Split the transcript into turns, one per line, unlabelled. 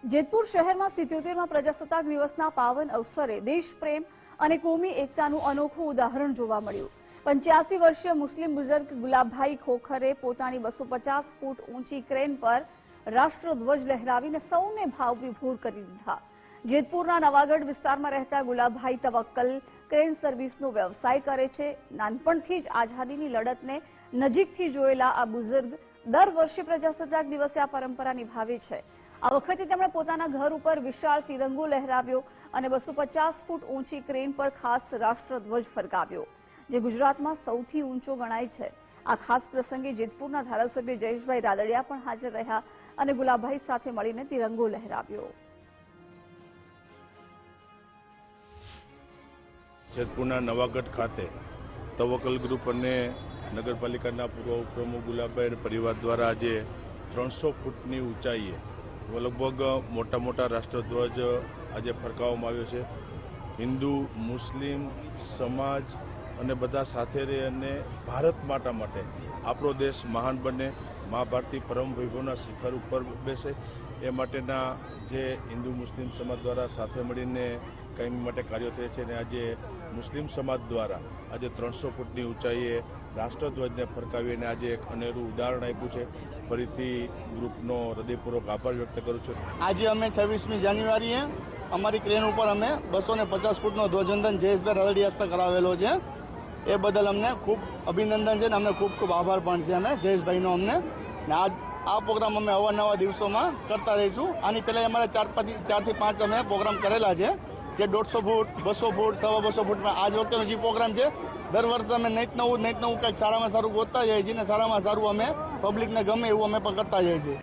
જેતપુર શહેરમાં 77મા પ્રજાસત્તાક દિવસના પાવન અવસરે દેશપ્રેમ અને કોમી એકતાનું અનોખું ઉદાહરણ જોવા મળ્યું। 85 વર્ષીય મુસ્લિમ બુઝુર્ગ ગુલાબભાઈ ખોખરે પોતાની 250 ફૂટ ઊંચી ક્રેન પર રાષ્ટ્રધ્વજ લહેરાવીને સૌને ભાવવિભોર કરી દીધા। જેતપુરના નવાગઢ વિસ્તારમાં રહેતા ગુલાબભાઈ તવક્કલ ક્રેન સર્વિસનો વ્યવસાય કરે છે। નાનપણથી જ આઝાદીની લડતને નજીકથી જોયેલા આ બુઝુર્ગ દર વર્ષે પ્રજાસત્તાક દિવસે આ પરંપરા નિભાવે છે। આ વખતે તેમણે પોતાના ઘર ઉપર વિશાળ તિરંગો લહેરાવ્યો અને 250 ફૂટ ઊંચી ક્રેન પર ખાસ રાષ્ટ્રધ્વજ ફરકાવ્યો, જે ગુજરાતમાં સૌથી ઊંચો ગણાય છે। આ ખાસ પ્રસંગે જેતપુરના ધારાસભ્ય જયેશભાઈ રાદડિયા પણ હાજર રહ્યા અને ગુલાબભાઈ સાથે મળીને તિરંગો લહેરાવ્યો।
જેતપુરના નવાગઢ ખાતે તવક્કલ ગ્રુપ અને નગરપાલિકાના પૂર્વ પ્રમુખ ગુલાબભાઈ પરિવાર દ્વારા આજે 300 ફૂટની ઊંચાઈએ લગભગ મોટા રાષ્ટ્રધ્વજ આજે ફરકાવવામાં આવ્યો છે। હિન્દુ મુસ્લિમ સમાજ અને બધા સાથે રહે અને ભારત માતા માટે આપણો દેશ મહાન બને, મા ભારતી પરમ વૈભવના શિખર ઉપર બેસે એ માટેના જે હિન્દુ મુસ્લિમ સમાજ દ્વારા સાથે મળીને કાયમી માટે કાર્યો થાય છે। અને આજે મુસ્લિમ સમાજ દ્વારા આજે 300 ફૂટની ઊંચાઈએ રાષ્ટ્રધ્વજને ફરકાવીને આજે એક અનેરું ઉદાહરણ આપ્યું છે। ફરીથી ગ્રુપનો હૃદયપૂર્વક આભાર વ્યક્ત કરું છું।
આજે અમે 26મી જાન્યુઆરીએ અમારી ક્રેન ઉપર અમે 250 ફૂટનો ધ્વજવંદન જયેશભાઈ રાદડિયા હસ્તે કરાવેલો છે। એ બદલ અમને ખૂબ અભિનંદન છે અને અમને ખૂબ આભાર પણ છે અમે જયેશભાઈનો અમને। આ પ્રોગ્રામ અમે અવારનવાર દિવસોમાં કરતા રહીશું। આની પહેલાં અમારે 4 થી 5 અમે પ્રોગ્રામ કરેલા છે, જે 150 ફૂટ 200 ફૂટ 250 ફૂટમાં આજ વખતેનો જે પ્રોગ્રામ છે। દર વર્ષે અમે નૈત નવું કંઈક સારામાં સારું ગોતતા જઈએ છીએ અને સારામાં સારું અમે પબ્લિકને ગમે એવું અમે પણ કરતા જઈએ છીએ।